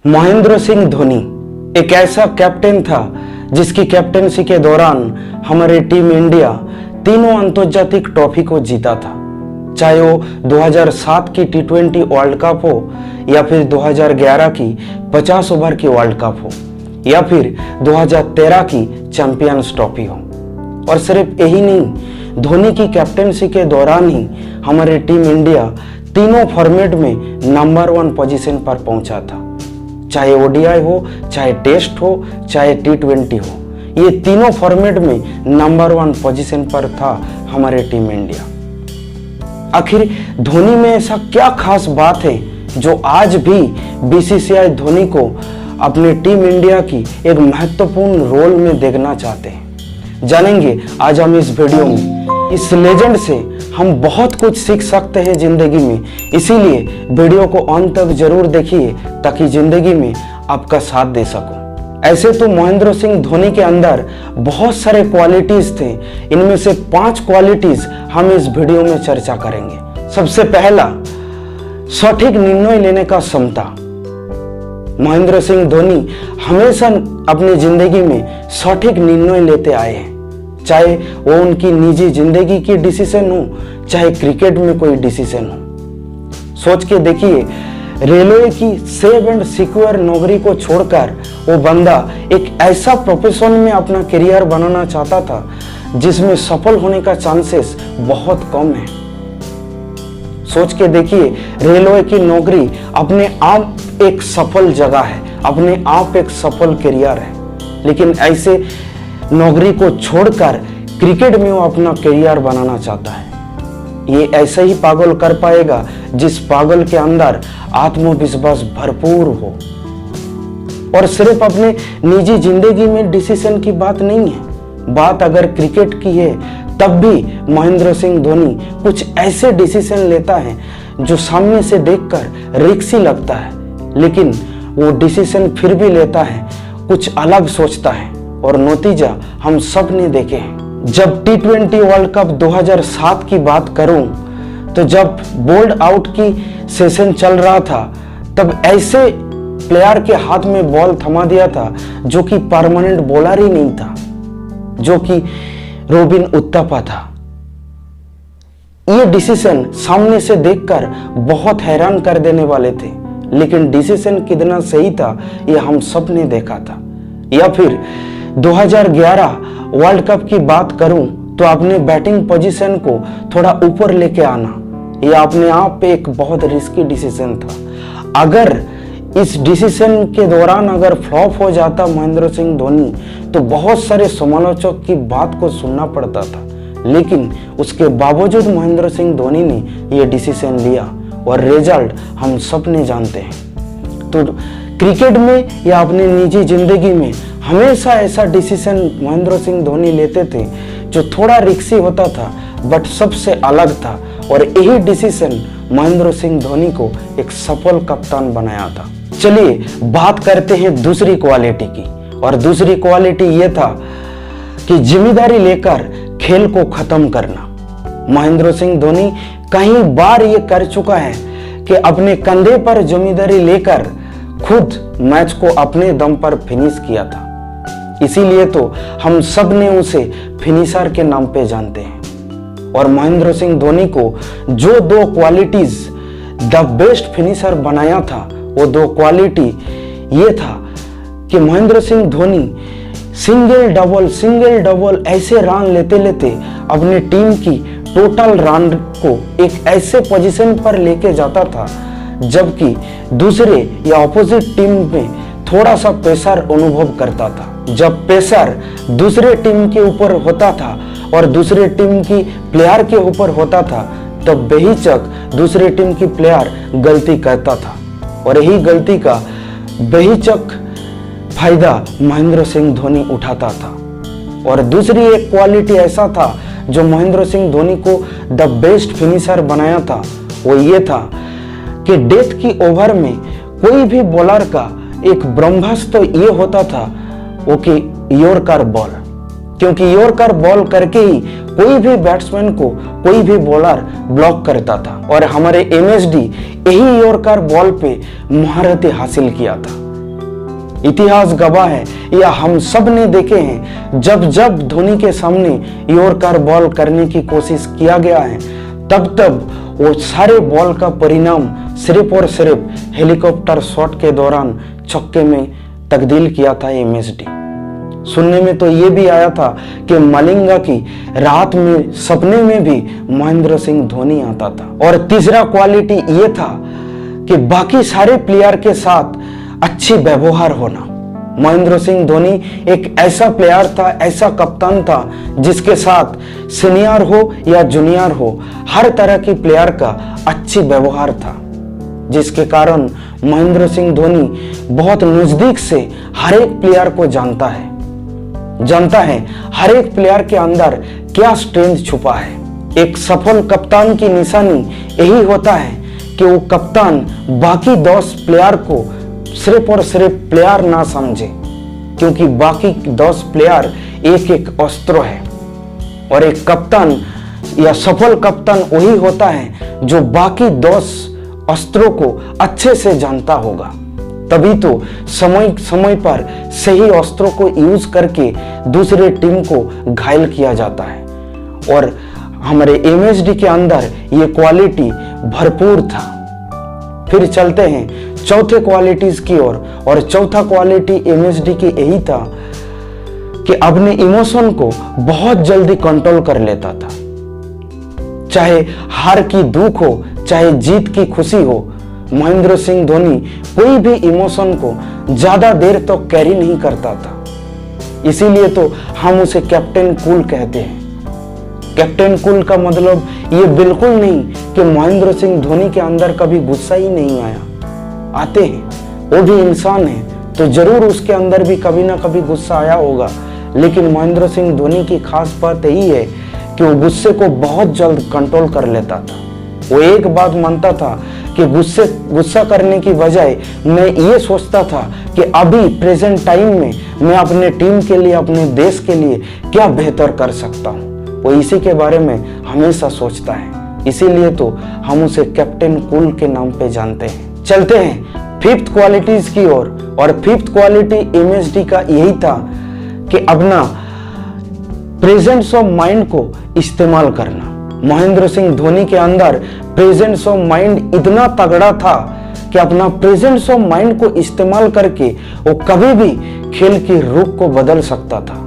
महेंद्र सिंह धोनी एक ऐसा कैप्टन था जिसकी कैप्टनसी के दौरान हमारी टीम इंडिया तीनों अंतर्जातिक ट्रॉफी को जीता था, चाहे वो 2007 की T20 वर्ल्ड कप हो या फिर 2011 की 50 ओवर की वर्ल्ड कप हो या फिर 2013 की चैंपियंस ट्रॉफी हो। और सिर्फ यही नहीं, धोनी की कैप्टनसी के दौरान ही हमारी टीम इंडिया तीनों फॉर्मेट में नंबर 1 पोजीशन पर पहुंचा था, चाहे ओडीआई हो, चाहे टेस्ट हो, चाहे T20 हो। ये तीनों फॉर्मेट में नंबर 1 पोजीशन पर था हमारे टीम इंडिया। आखिर धोनी में ऐसा क्या खास बात है जो आज भी बीसीसीआई धोनी को अपने टीम इंडिया की एक महत्वपूर्ण रोल में देखना चाहते हैं? जानेंगे आज हम इस वीडियो में। इस लेजेंड से हम बहुत कुछ सीख सकते हैं जिंदगी में, इसीलिए वीडियो को अंत तक जरूर देखिए ताकि जिंदगी में आपका साथ दे सकूं। ऐसे तो महेंद्र सिंह धोनी के अंदर बहुत सारे क्वालिटीज थे, इनमें से 5 क्वालिटीज हम इस वीडियो में चर्चा करेंगे। सबसे पहला, सटीक निर्णय लेने का क्षमता। महेंद्र सिंह धोनी हमेशा अपनी जिंदगी में सटीक निर्णय लेते आए हैं, चाहे वो उनकी निजी जिंदगी की डिसीजन हो, चाहे क्रिकेट में कोई डिसीजन हो। सोच के देखिए, रेलवे की सेव एंड सिक्योर नौकरी को छोड़कर वो बंदा एक ऐसा प्रोफेशन में अपना करियर बनाना चाहता था जिसमें सफल होने का चांसेस बहुत कम है। सोच के देखिए, रेलवे की नौकरी अपने आप एक सफल जगह है, अपने आप एक सफल करियर है, लेकिन ऐसे नौकरी को छोड़कर क्रिकेट में वो अपना करियर बनाना चाहता है। ये ऐसे ही पागल कर पाएगा जिस पागल के अंदर आत्मविश्वास भरपूर हो। और सिर्फ अपने निजी जिंदगी में डिसीजन की बात नहीं है, बात अगर क्रिकेट की है तब भी महेंद्र सिंह धोनी कुछ ऐसे डिसीजन लेता है जो सामने से देखकर रिस्की लगता है, लेकिन वो डिसीजन फिर भी लेता है, कुछ अलग सोचता है और नतीजा हम सब ने देखे हैं। जब T20 वर्ल्ड कप 2007 की बात करूं तो जब बोल्ड आउट की सेशन चल रहा था तब ऐसे प्लेयर के हाथ में बॉल थमा दिया था जो कि परमानेंट बॉलर ही नहीं था, जो कि रॉबिन उथप्पा था। ये डिसीजन सामने से देखकर बहुत हैरान कर देने वाले थे, लेकिन डिसीजन कितना सही था ये हम सब ने देखा था। या फिर 2011 वर्ल्ड कप की बात करूं तो अपने बैटिंग पोजीशन को थोड़ा ऊपर लेके आना, यह अपने आप पे एक बहुत रिस्की डिसीजन था। अगर इस डिसीजन के दौरान अगर फ्लॉप हो जाता महेंद्र सिंह धोनी तो बहुत सारे समालोचक की बात को सुनना पड़ता था, लेकिन उसके बावजूद महेंद्र सिंह धोनी ने यह डिसीजन लिया और रिजल्ट हम सब ने जानते हैं। तो क्रिकेट में या अपनी निजी जिंदगी में हमेशा ऐसा डिसीजन महेंद्र सिंह धोनी लेते थे जो थोड़ा रिस्की होता था बट सबसे अलग था, और यही डिसीजन महेंद्र सिंह धोनी को एक सफल कप्तान बनाया था। चलिए बात करते हैं दूसरी क्वालिटी की, और दूसरी क्वालिटी यह था कि जिम्मेदारी लेकर खेल को खत्म करना। महेंद्र सिंह धोनी कई बार ये कर चुका है कि अपने कंधे पर जिम्मेदारी लेकर खुद मैच को अपने दम पर फिनिश किया था, इसीलिए तो हम सब ने उसे फिनिशर के नाम पे जानते हैं। और महेंद्र सिंह धोनी को जो 2 क्वालिटीज द बेस्ट फिनिशर बनाया था, वो 2 क्वालिटी ये था कि महेंद्र सिंह धोनी सिंगल डबल ऐसे रन लेते लेते अपने टीम की टोटल रन को एक ऐसे पोजीशन पर लेके जाता था जबकि दूसरे या ऑपोजिट टीम में थोड़ा सा प्रेशर अनुभव करता था। जब प्रेशर दूसरे टीम के ऊपर होता था और दूसरे टीम की प्लेयर के ऊपर होता था तब बेहिचक दूसरे टीम की प्लेयर गलती करता था, और यही गलती का बेहिचक फायदा महेंद्र सिंह धोनी उठाता था। और दूसरी एक क्वालिटी ऐसा था जो महेंद्र सिंह धोनी को द बेस्ट फिनिशर बनाया था, वो ये था कि डेथ की ओवर में कोई भी बॉलर का एक ब्रह्मास्त्र ये होता था वो कि यॉर्कर बॉल, क्योंकि यॉर्कर बॉल करके ही कोई भी बैट्समैन को कोई भी बॉलर ब्लॉक करता था, और हमारे MSD यही यॉर्कर बॉल पे महारत हासिल किया था। इतिहास गवाह है या हम सब ने देखे हैं, जब जब धोनी के सामने यॉर्कर बॉल करने की कोशिश किया गया है, तब तब वो सारे बॉल का परिणाम सिर्फ और सिर्फ हेलीकॉप्टर शॉट के दौरान छक्के में तब्दील किया था एमएसडी। सुनने में तो ये भी आया था कि मलिंगा की रात में सपने में भी महेंद्र सिंह धोनी आता था। और तीसरा क्वालिटी ये था कि बाकी सारे प्लेयर के साथ अच्छी व्यवहार होना। महेंद्र सिंह धोनी एक ऐसा प्लेयर था, ऐसा कप्तान था जिसके साथ सीनियर हो या जूनियर हो, हर तरह की प्लेयर का अच्छी व्यवहार था, जिसके कारण महेंद्र सिंह धोनी बहुत नजदीक से हर एक प्लेयर को जानता है हर एक प्लेयर के अंदर क्या स्ट्रेंथ छुपा है। एक सफल कप्तान की निशानी यही होता है कि वो कप्तान बाकी 10 प्लेयर को सिर्फ और सिर्फ प्लेयर ना समझे, क्योंकि बाकी 10 प्लेयर एक एक अस्त्र है। और एक कप्तान या सफल कप्तान वही होता है जो बाकी 10 अस्त्रों को अच्छे से जानता होगा, तभी तो समय समय पर सही अस्त्रों को यूज करके दूसरे टीम को घायल किया जाता है। और हमारे एमएसडी के अंदर ये क्वालिटी भरपूर था। फिर चलते हैं चौथे क्वालिटीज की ओर, और चौथा क्वालिटी एमएसडी की यही था कि अपने इमोशन को बहुत जल्दी कंट्रोल कर लेता था। चाहे हार की दुख हो, चाहे जीत की खुशी हो, महेंद्र सिंह धोनी कोई भी इमोशन को ज्यादा देर तक तो कैरी नहीं करता था। इसीलिए तो हम उसे कैप्टन कूल कहते हैं। कैप्टन कूल का मतलब ये बिल्कुल नहीं कि महेंद्र सिंह धोनी के अंदर कभी गुस्सा ही नहीं आया, आते हैं, वो भी इंसान है, तो जरूर उसके अंदर भी कभी ना कभी गुस्सा आया होगा। लेकिन महेंद्र सिंह धोनी की खास बात यही है कि वो गुस्से को बहुत जल्द कंट्रोल कर लेता था। वो एक बात मानता था कि गुस्सा करने की बजाय मैं ये सोचता था कि अभी प्रेजेंट टाइम में मैं अपने टीम के लिए, अपने देश के लिए क्या बेहतर कर सकता हूँ, वो इसी के बारे में हमेशा सोचता है। इसीलिए तो हम उसे कैप्टन कूल के नाम पे जानते हैं। चलते हैं फिफ्थ क्वालिटीज की ओर, और फिफ्थ क्वालिटी एमएसडी का यही था कि अपना प्रेजेंस ऑफ माइंड को इस्तेमाल करना। महेंद्र सिंह धोनी के अंदर प्रेजेंस ऑफ माइंड इतना तगड़ा था कि अपना प्रेजेंस ऑफ माइंड को इस्तेमाल करके वो कभी भी खेल की रुख को बदल सकता था।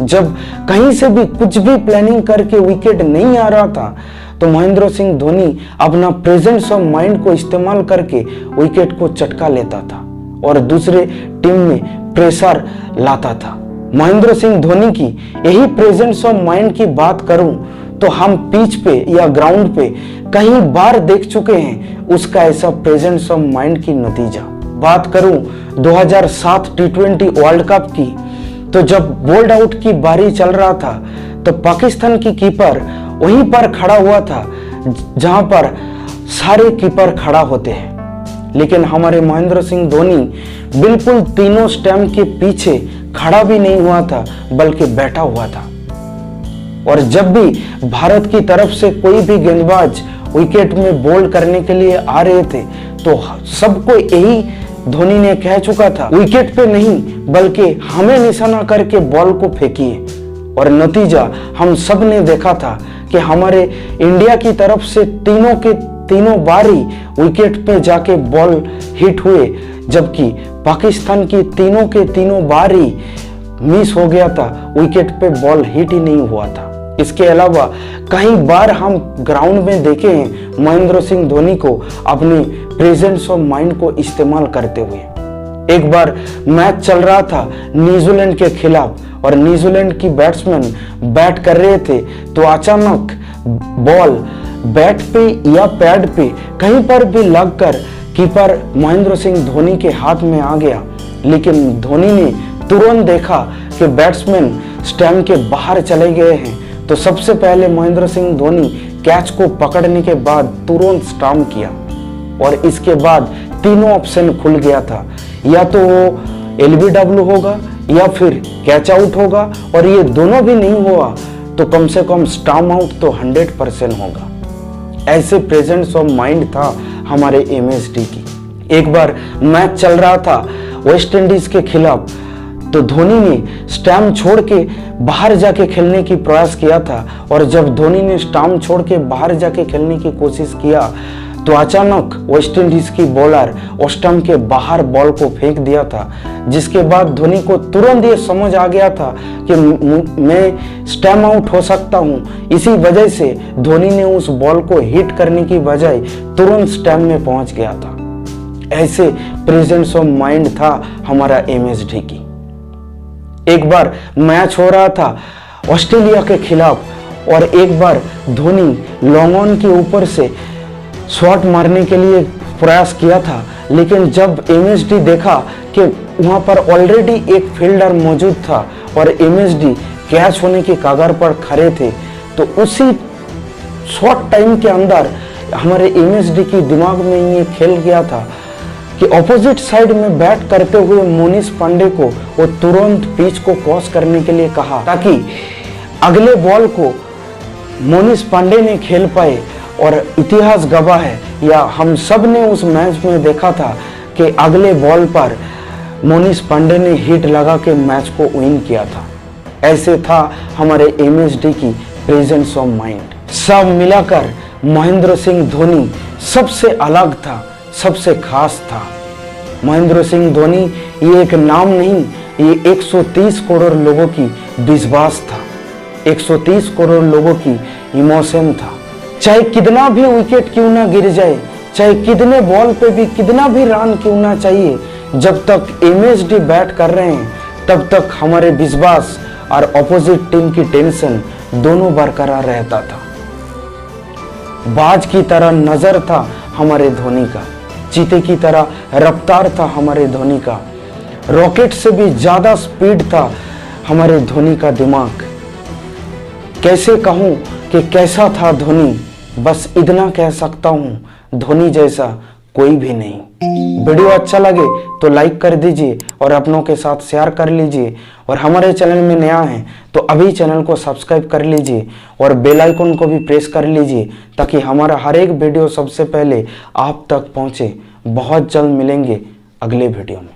जब कहीं से भी कुछ भी प्लानिंग करके विकेट नहीं आ रहा था, तो महेंद्र सिंह धोनी अपना प्रेजेंस ऑफ माइंड को इस्तेमाल करके विकेट को चटका लेता था और दूसरे टीम में प्रेशर लाता था। महेंद्र सिंह धोनी की यही प्रेजेंस ऑफ माइंड की बात करूं तो हम पिच पे या ग्राउंड पे कई बार देख चुके हैं उसका ऐसा प्रेजेंस ऑफ माइंड की नतीजा। बात करूं 2007 टी20 वर्ल्ड कप की, तो जब बोल्ड आउट की बारी चल रहा था तो पाकिस्तान की कीपर वहीं पर खड़ा हुआ था जहां पर सारे कीपर खड़ा होते हैं, लेकिन हमारे महेंद्र सिंह धोनी बिल्कुल तीनों स्टंप के पीछे खड़ा भी नहीं हुआ था बल्कि बैठा हुआ था। और जब भी भारत की तरफ से कोई भी गेंदबाज विकेट में बॉल करने के लिए आ रहे थे तो सबको यही धोनी ने कह चुका था, विकेट पे नहीं बल्कि हमें निशाना करके बॉल को फेंकिए। और नतीजा हम सब ने देखा था कि हमारे इंडिया की तरफ से तीनों के तीनों बारी विकेट पे जाके बॉल हिट हुए, जबकि पाकिस्तान की तीनों के तीनों बारी मिस हो गया था, विकेट पे बॉल हिट ही नहीं हुआ था। इसके अलावा कई बार हम ग्राउंड में देखे हैं महेंद्र सिंह धोनी को अपने प्रेजेंस ऑफ माइंड को इस्तेमाल करते हुए। एक बार मैच चल रहा था न्यूजीलैंड के खिलाफ और न्यूजीलैंड की बैट्समैन बैट कर रहे थे, तो अचानक बॉल बैट पे या पैड पे कहीं पर भी लगकर कीपर महेंद्र सिंह धोनी के हाथ में आ गया, लेकिन धोनी ने तुरंत देखा कि बैट्समैन स्टंप के बाहर चले गए हैं, तो सबसे पहले महेंद्र सिंह धोनी कैच को पकड़ने के बाद तुरंत स्टंप किया और इसके बाद तीनों ऑप्शन खुल गया था, या तो वो एलबीडब्ल्यू होगा या फिर कैच आउट होगा, और ये दोनों भी नहीं हुआ तो कम से कम स्टंप आउट तो 100% होगा। ऐसे प्रेजेंस ऑफ माइंड था हमारे एमएसडी की। एक बार मैच चल रहा था वेस्ट इंडीज के खिलाफ, तो धोनी ने स्टैम्प छोड़ के बाहर जाके खेलने की प्रयास किया था। और जब धोनी ने स्टैम्प छोड़ के बाहर जाके खेलने की कोशिश किया तो अचानक वेस्ट इंडीज की बॉलर स्टंप के बाहर बॉल को फेंक दिया था, जिसके बाद धोनी को तुरंत ये समझ आ गया था कि मैं स्टैम्प आउट हो सकता हूं। इसी वजह से धोनी ने उस बॉल को हिट करने की बजाय तुरंत स्टैम्प में पहुंच गया था। ऐसे प्रेजेंस ऑफ माइंड था हमारा एमएसडी की। एक बार मैच हो रहा था ऑस्ट्रेलिया के खिलाफ और एक बार धोनी लॉन्ग ऑन के ऊपर से शॉट मारने के लिए प्रयास किया था, लेकिन जब एमएसडी देखा कि वहां पर ऑलरेडी एक फील्डर मौजूद था और एमएसडी कैच होने की कगार पर खड़े थे, तो उसी शॉर्ट टाइम के अंदर हमारे एमएसडी की दिमाग में ये खेल गया था कि ऑपोजिट साइड में बैट करते हुए मोनिश पांडे को वो तुरंत पिच को क्रॉस करने के लिए कहा, ताकि अगले बॉल को मोनिश पांडे ने खेल पाए। और इतिहास गवाह है, या हम सब ने उस मैच में देखा था कि अगले बॉल पर मोनिश पांडे ने हिट लगा के मैच को विन किया था। ऐसे था हमारे एमएसडी की प्रेजेंस ऑफ माइंड। सब मिलाकर महेंद्र सिंह धोनी सबसे अलग था, सबसे खास था। महेंद्र सिंह धोनी ये एक नाम नहीं, ये 130 करोड़ लोगों की विश्वास था, 130 करोड़ लोगों की इमोशन था। चाहे कितना भी विकेट क्यों ना गिर जाए, चाहे कितने बॉल पे भी कितना भी रन क्यों ना चाहिए, जब तक एमएसडी बैट कर रहे हैं तब तक हमारे विश्वास और ऑपोजिट टीम की टेंशन दोनों बरकरार रहता था। बाज की तरह नजर था हमारे धोनी का, चीते की तरह रफ्तार था हमारे धोनी का, रॉकेट से भी ज्यादा स्पीड था हमारे धोनी का दिमाग। कैसे कहूं कि कैसा था धोनी, बस इतना कह सकता हूं, धोनी जैसा कोई भी नहीं। वीडियो अच्छा लगे तो लाइक कर दीजिए और अपनों के साथ शेयर कर लीजिए, और हमारे चैनल में नया है तो अभी चैनल को सब्सक्राइब कर लीजिए और बेल आइकन को भी प्रेस कर लीजिए, ताकि हमारा हर एक वीडियो सबसे पहले आप तक पहुंचे। बहुत जल्द मिलेंगे अगले वीडियो में।